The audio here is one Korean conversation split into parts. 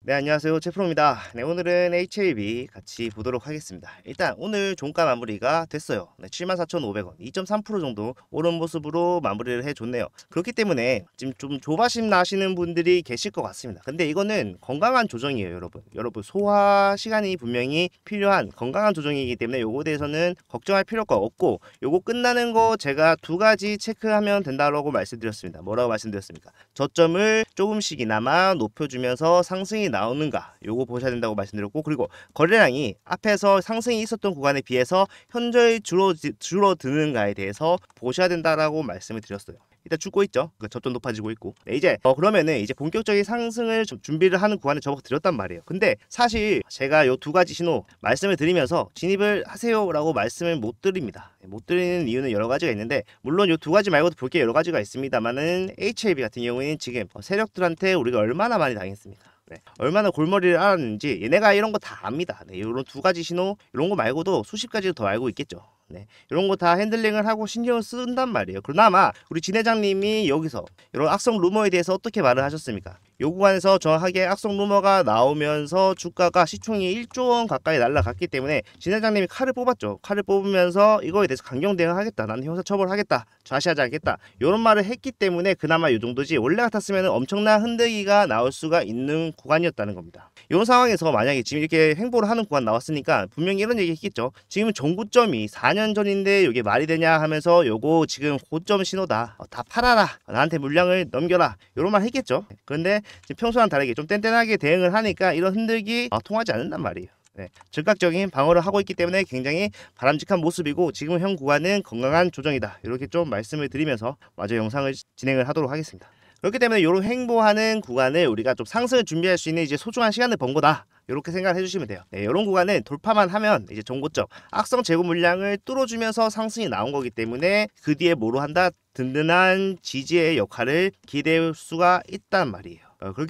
네, 안녕하세요. 제프로입니다. 네, 오늘은 HAB 같이 보도록 하겠습니다. 일단 오늘 종가 마무리가 됐어요. 네, 74,500원, 2.3% 정도 오른 모습으로 마무리를 해줬네요. 그렇기 때문에 지금 좀 조바심 나시는 분들이 계실 것 같습니다. 근데 이거는 건강한 조정이에요, 여러분. 여러분, 소화 시간이 분명히 필요한 건강한 조정이기 때문에 요거에 대해서는 걱정할 필요가 없고, 요거 끝나는 거 제가 두 가지 체크하면 된다고 말씀드렸습니다. 뭐라고 말씀드렸습니까? 저점을 조금씩이나마 높여주면서 상승이 나오는가, 요거 보셔야 된다고 말씀드렸고, 그리고 거래량이 앞에서 상승이 있었던 구간에 비해서 현저히 줄어드는가에 대해서 보셔야 된다라고 말씀을 드렸어요. 일단 죽고 있죠. 그 저점 높아지고 있고. 네, 이제 그러면은 이제 본격적인 상승을 준비를 하는 구간에 접어 드렸단 말이에요. 근데 사실 제가 요 두 가지 신호 말씀을 드리면서 진입을 하세요라고 말씀을 못 드립니다. 못 드리는 이유는 여러 가지가 있는데, 물론 요 두 가지 말고도 볼 게 여러 가지가 있습니다만은 HAB 같은 경우에는 지금 세력들한테 우리가 얼마나 많이 당했습니까? 네, 얼마나 골머리를 앓았는지 얘네가 이런 거 다 압니다. 네, 이런 두 가지 신호, 이런 거 말고도 수십 가지 더 알고 있겠죠. 네, 이런 거 다 핸들링을 하고 신경을 쓴단 말이에요. 그러나 우리 진 회장님이 여기서 이런 악성 루머에 대해서 어떻게 말을 하셨습니까? 요 구간에서 정확하게 악성 루머가 나오면서 주가가 시총이 1조 원 가까이 날라갔기 때문에 진 회장님이 칼을 뽑았죠. 칼을 뽑으면서 이거에 대해서 강경 대응하겠다, 나는 형사처벌하겠다, 좌시하지 않겠다, 이런 말을 했기 때문에 그나마 요 정도지, 원래 같았으면 엄청난 흔들기가 나올 수가 있는 구간이었다는 겁니다. 이런 상황에서 만약에 지금 이렇게 행보를 하는 구간 나왔으니까 분명히 이런 얘기 했겠죠. 지금 정고점이 4년 전인데 이게 말이 되냐 하면서 요거 지금 고점 신호다, 다 팔아라, 나한테 물량을 넘겨라, 이런 말 했겠죠. 그런데 지금 평소와는 다르게 좀 뗀뗀하게 대응을 하니까 이런 흔들기 통하지 않는단 말이에요. 네, 즉각적인 방어를 하고 있기 때문에 굉장히 바람직한 모습이고, 지금 현 구간은 건강한 조정이다, 이렇게 좀 말씀을 드리면서 마저 영상을 진행을 하도록 하겠습니다. 그렇기 때문에 이런 행보하는 구간을 우리가 좀 상승을 준비할 수 있는 이제 소중한 시간을 번 거다, 이렇게 생각을 해주시면 돼요. 네, 이런 구간은 돌파만 하면 이제 정고점 악성 재고 물량을 뚫어주면서 상승이 나온 거기 때문에 그 뒤에 뭐로 한다, 든든한 지지의 역할을 기대할 수가 있단 말이에요.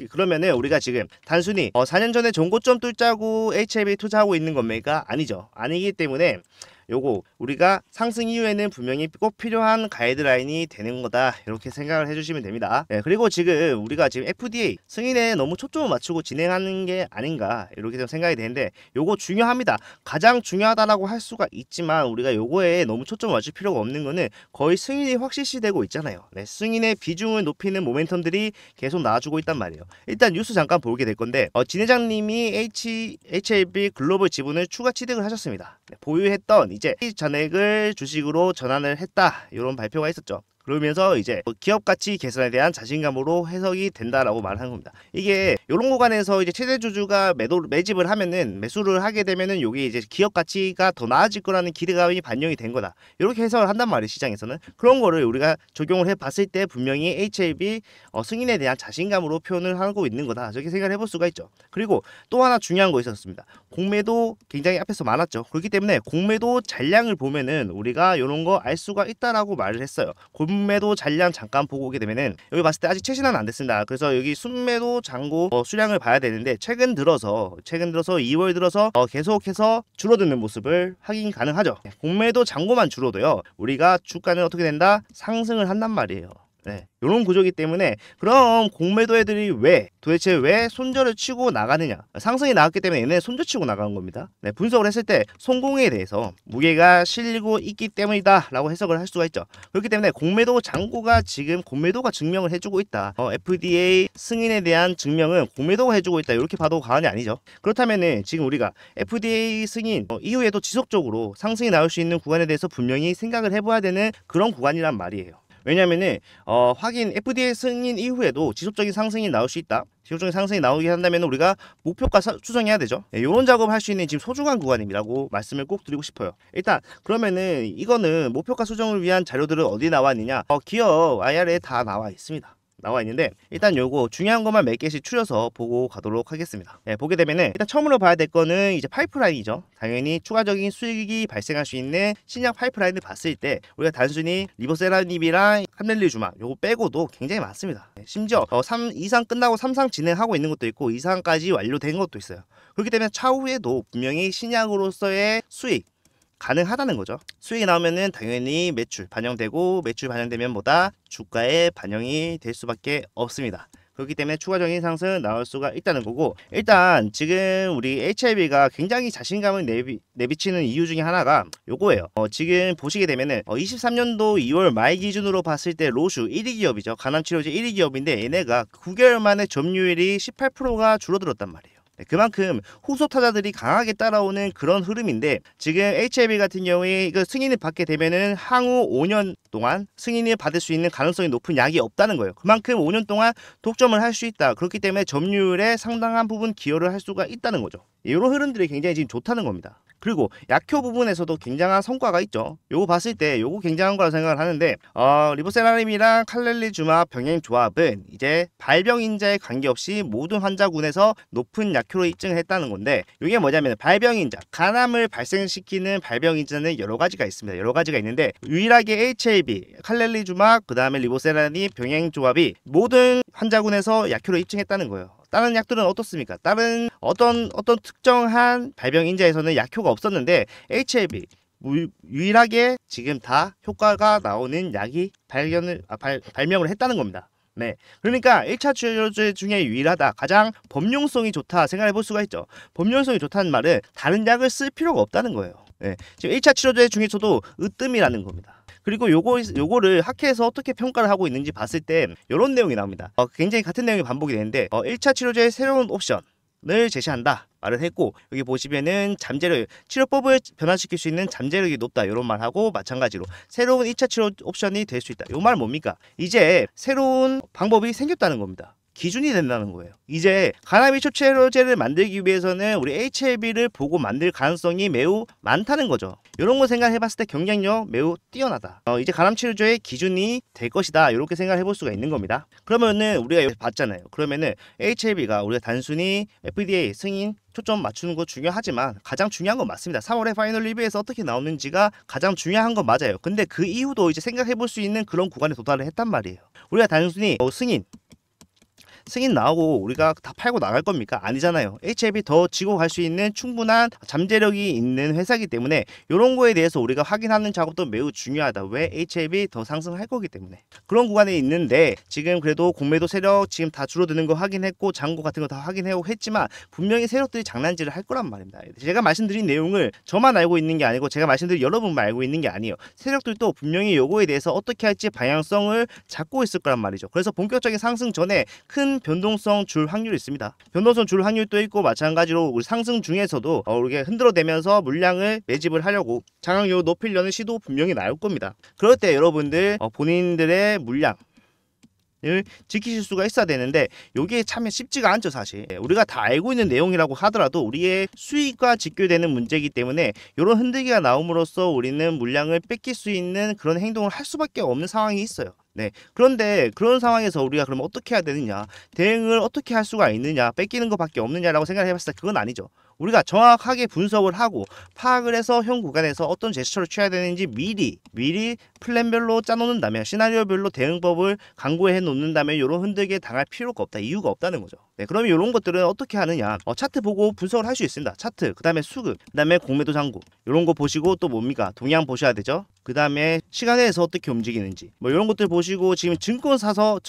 그러면은 우리가 지금 단순히 4년 전에 정고점 뚫자고 HAB 투자하고 있는 겁니까? 아니죠. 아니기 때문에 요거 우리가 상승 이후에는 분명히 꼭 필요한 가이드라인이 되는 거다, 이렇게 생각을 해주시면 됩니다. 네, 그리고 지금 우리가 지금 FDA 승인에 너무 초점을 맞추고 진행하는 게 아닌가, 이렇게 좀 생각이 되는데, 요거 중요합니다. 가장 중요하다라고 할 수가 있지만 우리가 요거에 너무 초점을 맞출 필요가 없는 거는 거의 승인이 확실시되고 있잖아요. 네, 승인의 비중을 높이는 모멘텀들이 계속 나와주고 있단 말이에요. 일단 뉴스 잠깐 보게 될 건데, 진 회장님이 HAB 글로벌 지분을 추가 취득을 하셨습니다. 네, 보유했던 이제 잔액을 주식으로 전환을 했다, 이런 발표가 있었죠. 그러면서 이제 기업 가치 개선에 대한 자신감으로 해석이 된다라고 말하는 겁니다. 이게 이런 구간에서 이제 최대 주주가 매집을 하면은, 매수를 하게 되면은 요게 이제 기업 가치가 더 나아질 거라는 기대감이 반영이 된 거다, 이렇게 해석을 한단 말이에요. 시장에서는 그런 거를 우리가 적용을 해봤을 때 분명히 HAB 승인에 대한 자신감으로 표현을 하고 있는 거다, 저렇게 생각을 해볼 수가 있죠. 그리고 또 하나 중요한 거 있었습니다. 공매도 굉장히 앞에서 많았죠. 그렇기 때문에 공매도 잔량을 보면은 우리가 이런 거 알 수가 있다라고 말을 했어요. 순매도 잔량 잠깐 보고 오게 되면은, 여기 봤을 때 아직 최신화는 안 됐습니다. 그래서 여기 순매도 잔고 수량을 봐야 되는데, 최근 들어서 2월 들어서 계속해서 줄어드는 모습을 확인 가능하죠. 공매도 잔고만 줄어도요, 우리가 주가는 어떻게 된다, 상승을 한단 말이에요. 네, 이런 구조이기 때문에, 그럼 공매도 애들이 도대체 왜 손절을 치고 나가느냐, 상승이 나왔기 때문에 얘네 손절 치고 나가는 겁니다. 네, 분석을 했을 때 성공에 대해서 무게가 실리고 있기 때문이다 라고 해석을 할 수가 있죠. 그렇기 때문에 공매도 잔고가 지금 공매도가 증명을 해주고 있다, FDA 승인에 대한 증명은 공매도가 해주고 있다, 이렇게 봐도 과언이 아니죠. 그렇다면은 지금 우리가 FDA 승인 이후에도 지속적으로 상승이 나올 수 있는 구간에 대해서 분명히 생각을 해봐야 되는 그런 구간이란 말이에요. 왜냐면은 FDA 승인 이후에도 지속적인 상승이 나올 수 있다, 지속적인 상승이 나오게 한다면 우리가 목표가 추정해야 되죠. 이런 작업을 할 수 있는 지금 소중한 구간이라고 말씀을 꼭 드리고 싶어요. 일단 그러면은 이거는 목표가 수정을 위한 자료들은 어디 나와 있느냐, 기업 IR에 다 나와 있습니다. 나와 있는데, 일단 요거 중요한 것만 몇 개씩 추려서 보고 가도록 하겠습니다. 네, 보게 되면은 일단 처음으로 봐야 될 거는 이제 파이프라인이죠. 당연히 추가적인 수익이 발생할 수 있는 신약 파이프라인을 봤을 때 우리가 단순히 리버세라닙이랑 캄렐리주마 요거 빼고도 굉장히 많습니다. 네, 심지어 3 이상 끝나고 3상 진행하고 있는 것도 있고 2상까지 완료된 것도 있어요. 그렇기 때문에 차후에도 분명히 신약으로서의 수익 가능하다는 거죠. 수익이 나오면은 당연히 매출 반영되고, 매출 반영되면 뭐다, 주가에 반영이 될 수밖에 없습니다. 그렇기 때문에 추가적인 상승 나올 수가 있다는 거고, 일단 지금 우리 HIB가 굉장히 자신감을 내비치는 이유 중에 하나가 요거예요. 지금 보시게 되면은 23년도 2월 말 기준으로 봤을 때 로슈 1위 기업이죠. 간암치료제 1위 기업인데 얘네가 9개월 만에 점유율이 18%가 줄어들었단 말이에요. 그만큼 후속 타자들이 강하게 따라오는 그런 흐름인데, 지금 HIB 같은 경우에 이거 승인을 받게 되면은 향후 5년 동안 승인을 받을 수 있는 가능성이 높은 약이 없다는 거예요. 그만큼 5년 동안 독점을 할 수 있다. 그렇기 때문에 점유율에 상당한 부분 기여를 할 수가 있다는 거죠. 이런 흐름들이 굉장히 지금 좋다는 겁니다. 그리고 약효 부분에서도 굉장한 성과가 있죠. 요거 봤을 때 요거 굉장한 거라 생각을 하는데, 리보세라림이랑 칼렐리주마 병행 조합은 이제 발병인자에 관계없이 모든 환자군에서 높은 약효로 입증을 했다는 건데, 이게 뭐냐면 발병인자, 간암을 발생시키는 발병인자는 여러 가지가 있습니다. 여러 가지가 있는데 유일하게 HIB, 칼렐리주마, 그 다음에 리보세라림 병행 조합이 모든 환자군에서 약효로 입증했다는 거예요. 다른 약들은 어떻습니까? 다른 어떤 특정한 발병인자에서는 약효가 없었는데 HIB 유일하게 지금 다 효과가 나오는 약이 발명을 했다는 겁니다. 네, 그러니까 1차 치료제 중에 유일하다, 가장 범용성이 좋다 생각해 볼 수가 있죠. 범용성이 좋다는 말은 다른 약을 쓸 필요가 없다는 거예요. 네, 지금 1차 치료제 중에서도 으뜸이라는 겁니다. 그리고 요거를 학회에서 어떻게 평가를 하고 있는지 봤을 때 이런 내용이 나옵니다. 굉장히 같은 내용이 반복이 되는데 1차 치료제의 새로운 옵션을 제시한다 말을 했고, 여기 보시면은 잠재력, 치료법을 변화시킬 수 있는 잠재력이 높다 이런 말하고, 마찬가지로 새로운 2차 치료 옵션이 될 수 있다. 요 말 뭡니까? 이제 새로운 방법이 생겼다는 겁니다. 기준이 된다는 거예요. 이제 간암이초 치료제를 만들기 위해서는 우리 HIB를 보고 만들 가능성이 매우 많다는 거죠. 이런 거 생각해 봤을 때 경쟁력 매우 뛰어나다. 이제 간암 치료제의 기준이 될 것이다. 이렇게 생각해 볼 수가 있는 겁니다. 그러면은 우리가 여기 봤잖아요. 그러면은 HIB가 우리가 단순히 FDA 승인 초점 맞추는 거 중요하지만 가장 중요한 건 맞습니다. 3월에 파이널 리뷰에서 어떻게 나오는지가 가장 중요한 건 맞아요. 근데 그 이후도 이제 생각해 볼 수 있는 그런 구간에 도달을 했단 말이에요. 우리가 단순히 승인 나오고 우리가 다 팔고 나갈 겁니까? 아니잖아요. HIB 더 지고 갈 수 있는 충분한 잠재력이 있는 회사이기 때문에 이런 거에 대해서 우리가 확인하는 작업도 매우 중요하다. 왜? HIB 더 상승할 거기 때문에. 그런 구간에 있는데 지금 그래도 공매도 세력 지금 다 줄어드는 거 확인했고 잔고 같은 거 다 확인하고 했지만 분명히 세력들이 장난질을 할 거란 말입니다. 제가 말씀드린 내용을 저만 알고 있는 게 아니고 제가 말씀드린 여러분만 알고 있는 게 아니에요. 세력들도 분명히 요거에 대해서 어떻게 할지 방향성을 잡고 있을 거란 말이죠. 그래서 본격적인 상승 전에 큰 변동성 줄 확률이 있습니다. 변동성 줄 확률도 있고, 마찬가지로 우리 상승 중에서도 이렇게 흔들어대면서 물량을 매집을 하려고 장악력을 높이려는 시도 분명히 나올 겁니다. 그럴 때 여러분들 본인들의 물량 을 지키실 수가 있어야 되는데 이게 참 쉽지가 않죠. 사실 우리가 다 알고 있는 내용이라고 하더라도 우리의 수익과 직결되는 문제이기 때문에 이런 흔들기가 나옴으로써 우리는 물량을 뺏길 수 있는 그런 행동을 할 수밖에 없는 상황이 있어요. 네, 그런데 그런 상황에서 우리가 그러면 어떻게 해야 되느냐, 대응을 어떻게 할 수가 있느냐, 뺏기는 것밖에 없느냐라고 생각을 해봤을 때 그건 아니죠. 우리가 정확하게 분석을 하고 파악을 해서 현 구간에서 어떤 제스처를 취해야 되는지 미리 플랜별로 짜놓는다면, 시나리오별로 대응법을 강구해 놓는다면 이런 흔들기에 당할 필요가 없다, 이유가 없다는 거죠. 네, 그러면 이런 것들은 어떻게 하느냐, 차트 보고 분석을 할 수 있습니다. 차트, 그 다음에 수급, 그 다음에 공매도 잔고 이런 거 보시고, 또 뭡니까, 동향 보셔야 되죠. 그 다음에 시간에서 어떻게 움직이는지 뭐 이런 것들 보시고, 지금 증권사도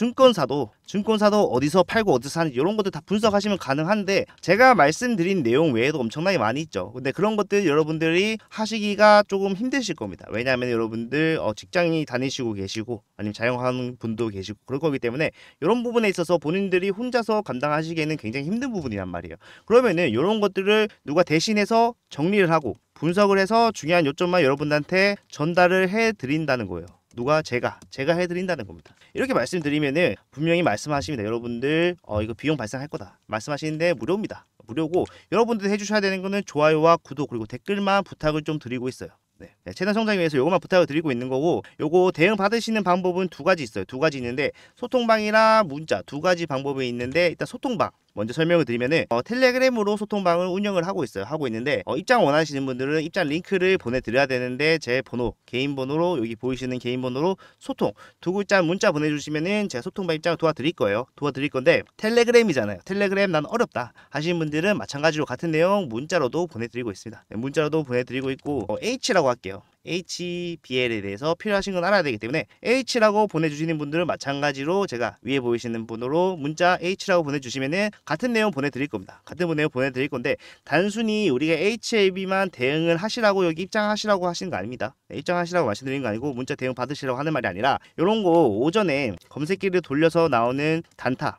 어디서 팔고 어디서 사는지 이런 것들 다 분석하시면 가능한데, 제가 말씀드린 내용 외에도 엄청나게 많이 있죠. 근데 그런 것들 여러분들이 하시기가 조금 힘드실 겁니다. 왜냐하면 여러분들 직장이 다니시고 계시고 아니면 자영하는 분도 계시고 그럴 거기 때문에 이런 부분에 있어서 본인들이 혼자서 감당하시기에는 굉장히 힘든 부분이란 말이에요. 그러면은 이런 것들을 누가 대신해서 정리를 하고 분석을 해서 중요한 요점만 여러분들한테 전달을 해드린다는 거예요. 누가? 제가 해드린다는 겁니다. 이렇게 말씀드리면은 분명히 말씀하십니다. 여러분들 이거 비용 발생할 거다 말씀하시는데 무료입니다. 무료고, 여러분들이 해주셔야 되는 거는 좋아요와 구독 그리고 댓글만 부탁을 좀 드리고 있어요. 네, 채널 성장을 위해서 요것만 부탁을 드리고 있는 거고, 요거 대응 받으시는 방법은 두 가지 있어요. 두 가지 있는데 소통방이랑 문자 두 가지 방법이 있는데, 일단 소통방 먼저 설명을 드리면은 텔레그램으로 소통방을 운영을 하고 있는데 입장 원하시는 분들은 입장 링크를 보내드려야 되는데, 제 번호, 개인 번호로, 여기 보이시는 개인 번호로 소통 두 글자 문자 보내주시면은 제가 소통방 입장을 도와드릴 건데, 텔레그램이잖아요. 텔레그램 난 어렵다 하시는 분들은 마찬가지로 같은 내용 문자로도 보내드리고 있습니다. 네, 문자로도 보내드리고 있고, H라고 할게요. HBL에 대해서 필요하신 건 알아야 되기 때문에 H라고 보내주시는 분들은 마찬가지로 제가 위에 보이시는 번호로 문자 H라고 보내주시면은 같은 내용 보내드릴 겁니다. 같은 내용 보내드릴 건데 단순히 우리가 HLB만 대응을 하시라고 여기 입장하시라고 하시는 거 아닙니다. 입장하시라고 말씀드리는 거 아니고 문자 대응 받으시라고 하는 말이 아니라 이런 거 오전에 검색기를 돌려서 나오는 단타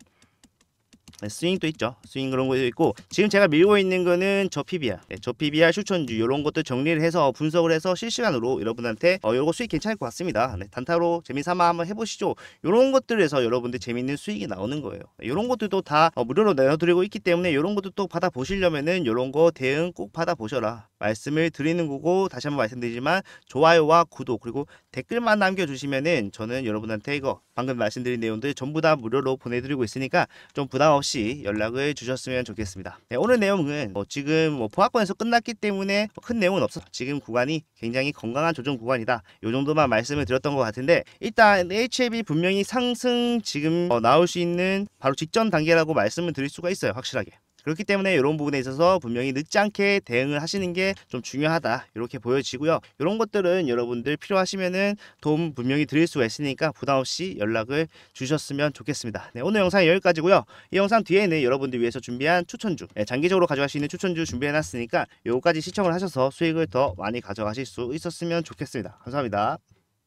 스윙도 있죠. 스윙 그런 것도 있고 지금 제가 밀고 있는 거는 저 PBR 저 PBR 추천주 이런 것도 정리를 해서 분석을 해서 실시간으로 여러분한테 요거 수익 괜찮을 것 같습니다. 단타로 재미삼아 한번 해보시죠. 이런 것들에서 여러분들 재밌는 수익이 나오는 거예요. 이런 것들도 다 무료로 내어드리고 있기 때문에 이런 것도 또 받아보시려면은 이런 거 대응 꼭 받아보셔라 말씀을 드리는 거고, 다시 한번 말씀드리지만 좋아요와 구독 그리고 댓글만 남겨주시면은 저는 여러분한테 이거 방금 말씀드린 내용들 전부 다 무료로 보내드리고 있으니까 좀 부담 없이 연락을 주셨으면 좋겠습니다. 네, 오늘 내용은 지금 보합권에서 끝났기 때문에 큰 내용은 없어. 지금 구간이 굉장히 건강한 조정 구간이다. 요 정도만 말씀을 드렸던 것 같은데 일단 HLB 분명히 상승 지금 나올 수 있는 바로 직전 단계라고 말씀을 드릴 수가 있어요. 확실하게. 그렇기 때문에 이런 부분에 있어서 분명히 늦지 않게 대응을 하시는 게 좀 중요하다 이렇게 보여지고요. 이런 것들은 여러분들 필요하시면은 도움 분명히 드릴 수가 있으니까 부담 없이 연락을 주셨으면 좋겠습니다. 네, 오늘 영상 여기까지고요. 이 영상 뒤에는 여러분들 위해서 준비한 추천주 장기적으로 가져갈 수 있는 추천주 준비해 놨으니까 요거까지 시청을 하셔서 수익을 더 많이 가져가실 수 있었으면 좋겠습니다. 감사합니다.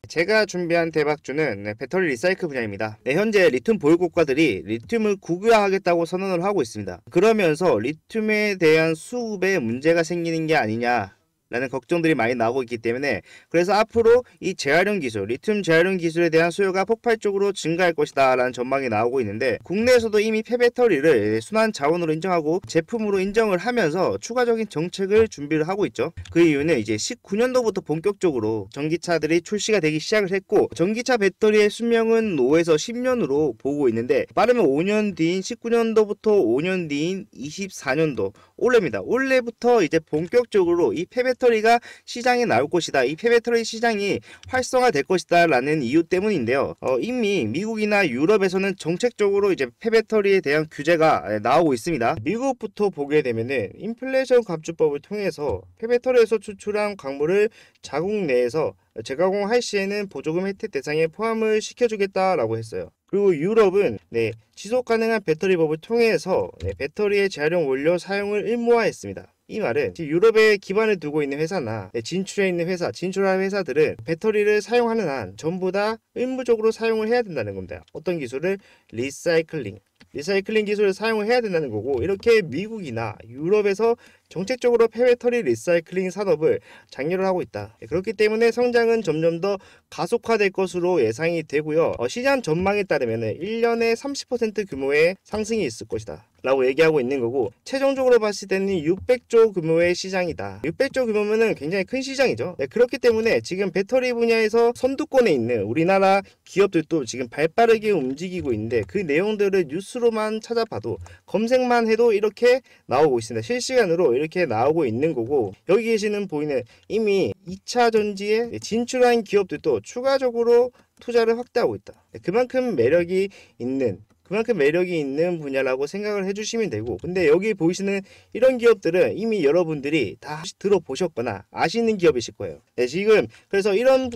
제가 준비한 대박주는 배터리 리사이클 분야입니다. 현재 리튬 보유국가들이 리튬을 국유화하겠다고 선언을 하고 있습니다. 그러면서 리튬에 대한 수급에 문제가 생기는 게 아니냐 라는 걱정들이 많이 나오고 있기 때문에 그래서 앞으로 이 재활용 기술, 리튬 재활용 기술에 대한 수요가 폭발적으로 증가할 것이다 라는 전망이 나오고 있는데 국내에서도 이미 폐배터리를 순환 자원으로 인정하고 제품으로 인정을 하면서 추가적인 정책을 준비를 하고 있죠. 그 이유는 이제 19년도부터 본격적으로 전기차들이 출시가 되기 시작을 했고 전기차 배터리의 수명은 5에서 10년으로 보고 있는데 빠르면 5년 뒤인 19년도부터 5년 뒤인 24년도 올해입니다. 올해부터 이제 본격적으로 이 폐배터리가 시장에 나올 것이다. 이 폐배터리 시장이 활성화될 것이다 라는 이유 때문인데요. 이미 미국이나 유럽에서는 정책적으로 이제 폐배터리에 대한 규제가 나오고 있습니다. 미국부터 보게 되면은 인플레이션 감축법을 통해서 폐배터리에서 추출한 광물을 자국 내에서 재가공할 시에는 보조금 혜택 대상에 포함을 시켜주겠다라고 했어요. 그리고 유럽은 지속 가능한 배터리법을 통해서 배터리의 재활용 원료 사용을 의무화했습니다. 이 말은 유럽에 기반을 두고 있는 회사나 진출해 있는 회사, 진출한 회사들은 배터리를 사용하는 한 전부 다 의무적으로 사용을 해야 된다는 겁니다. 어떤 기술을? 리사이클링 기술을 사용을 해야 된다는 거고, 이렇게 미국이나 유럽에서 정책적으로 폐배터리 리사이클링 산업을 장려를 하고 있다. 그렇기 때문에 성장은 점점 더 가속화될 것으로 예상이 되고요. 시장 전망에 따르면 1년에 30% 규모의 상승이 있을 것이다 라고 얘기하고 있는 거고, 최종적으로 봤을 때는 600조 규모의 시장이다. 600조 규모면은 굉장히 큰 시장이죠. 그렇기 때문에 지금 배터리 분야에서 선두권에 있는 우리나라 기업들도 지금 발빠르게 움직이고 있는데 그 내용들을 뉴스로만 찾아봐도 검색만 해도 이렇게 나오고 있습니다. 실시간으로 이렇게 나오고 있는 거고, 여기 계시는 보이는 이미 2차 전지에 진출한 기업들도 추가적으로 투자를 확대하고 있다. 그만큼 매력이 있는 분야라고 생각을 해주시면 되고, 근데 여기 보이시는 이런 기업들은 이미 여러분들이 다 들어보셨거나 아시는 기업이실 거예요. 지금 그래서 이런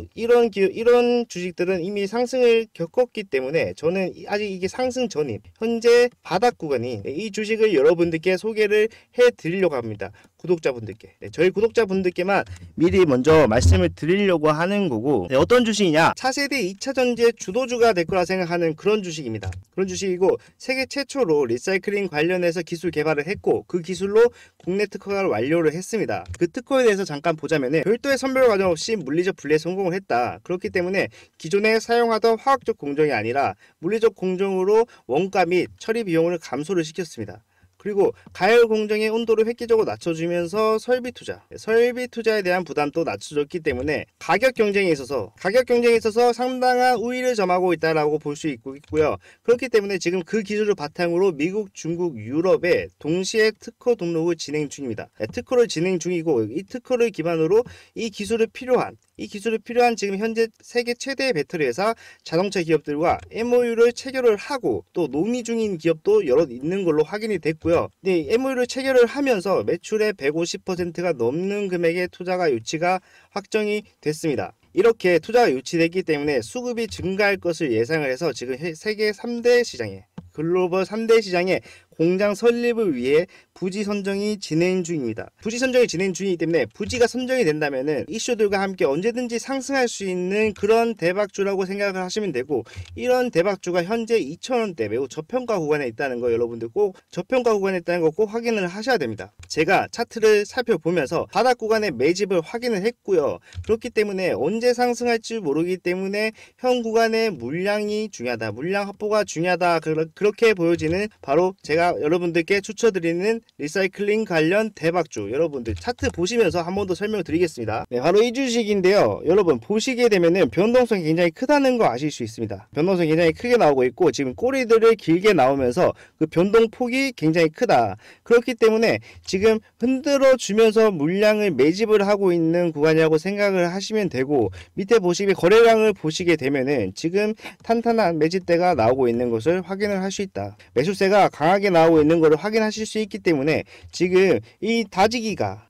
주식들은 이미 상승을 겪었기 때문에 저는 아직 이게 상승 전인 현재 바닥 구간인 이 주식을 여러분들께 소개를 해드리려고 합니다. 구독자분들께, 저희 구독자분들께만 미리 먼저 말씀을 드리려고 하는 거고, 어떤 주식이냐? 차세대 2차 전지의 주도주가 될 거라 생각하는 그런 주식입니다. 그런 주식이고, 세계 최초로 리사이클링 관련해서 기술 개발을 했고, 그 기술로 국내 특허를 완료를 했습니다. 그 특허에 대해서 잠깐 보자면은 별도의 선별 과정 없이 물리적 분리에 성공을 했다. 그렇기 때문에 기존에 사용하던 화학적 공정이 아니라 물리적 공정으로 원가 및 처리 비용을 감소를 시켰습니다. 그리고 가열 공정의 온도를 획기적으로 낮춰주면서 설비 투자에 대한 부담도 낮춰줬기 때문에 가격 경쟁에 있어서 상당한 우위를 점하고 있다라고 볼 수 있고요. 그렇기 때문에 지금 그 기술을 바탕으로 미국, 중국, 유럽에 동시에 특허 등록을 진행 중입니다. 특허를 진행 중이고, 이 특허를 기반으로 이 기술을 필요한 이 기술이 필요한 지금 현재 세계 최대의 배터리 회사 자동차 기업들과 MOU를 체결을 하고 또 논의 중인 기업도 여러 있는 걸로 확인이 됐고요. 네, MOU를 체결을 하면서 매출의 150%가 넘는 금액의 투자가 유치가 확정이 됐습니다. 이렇게 투자가 유치됐기 때문에 수급이 증가할 것을 예상을 해서 지금 세계 3대 시장에 글로벌 3대 시장에 공장 설립을 위해 부지 선정이 진행 중입니다. 부지 선정이 진행 중이기 때문에 부지가 선정이 된다면은 이슈들과 함께 언제든지 상승할 수 있는 그런 대박주라고 생각을 하시면 되고, 이런 대박주가 현재 2,000원대 매우 저평가 구간에 있다는 거 여러분들 꼭 저평가 구간에 있다는 거 꼭 확인을 하셔야 됩니다. 제가 차트를 살펴보면서 바닥 구간의 매집을 확인을 했고요. 그렇기 때문에 언제 상승할지 모르기 때문에 현 구간의 물량이 중요하다, 물량 확보가 중요하다, 그렇게 보여지는 바로 제가 여러분들께 추천드리는 리사이클링 관련 대박주, 여러분들 차트 보시면서 한 번 더 설명을 드리겠습니다. 네, 바로 이 주식인데요. 여러분 보시게 되면은 변동성이 굉장히 크다는 거 아실 수 있습니다. 변동성이 굉장히 크게 나오고 있고 지금 꼬리들을 길게 나오면서 그 변동폭이 굉장히 크다. 그렇기 때문에 지금 흔들어 주면서 물량을 매집을 하고 있는 구간이라고 생각을 하시면 되고, 밑에 보시면 거래량을 보시게 되면은 지금 탄탄한 매집대가 나오고 있는 것을 확인을 할 수 있다. 매수세가 강하게 나오고 있는 것을 확인하실 수 있기 때문에 지금 이 다지기가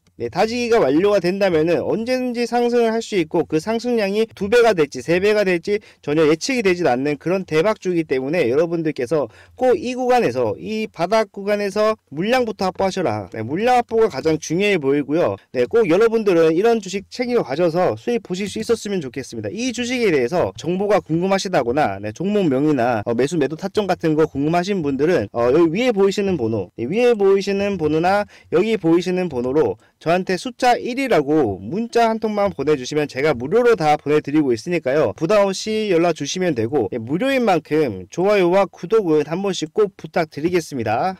완료가 된다면은 언제든지 상승을 할 수 있고, 그 상승량이 2배가 될지 3배가 될지 전혀 예측이 되지 않는 그런 대박주이기 때문에 여러분들께서 꼭 이 구간에서, 이 바닥 구간에서 물량부터 확보하셔라. 물량 확보가 가장 중요해 보이고요. 꼭 여러분들은 이런 주식 책임을 가져서 수익 보실 수 있었으면 좋겠습니다. 이 주식에 대해서 정보가 궁금하시다거나 종목명이나 매수 매도 타점 같은 거 궁금하신 분들은 여기 위에 보이시는 번호, 위에 보이시는 번호나 여기 보이시는 번호로 저한테 숫자 1이라고 문자 한 통만 보내주시면 제가 무료로 다 보내드리고 있으니까요. 부담없이 연락 주시면 되고, 무료인 만큼 좋아요와 구독은 한 번씩 꼭 부탁드리겠습니다.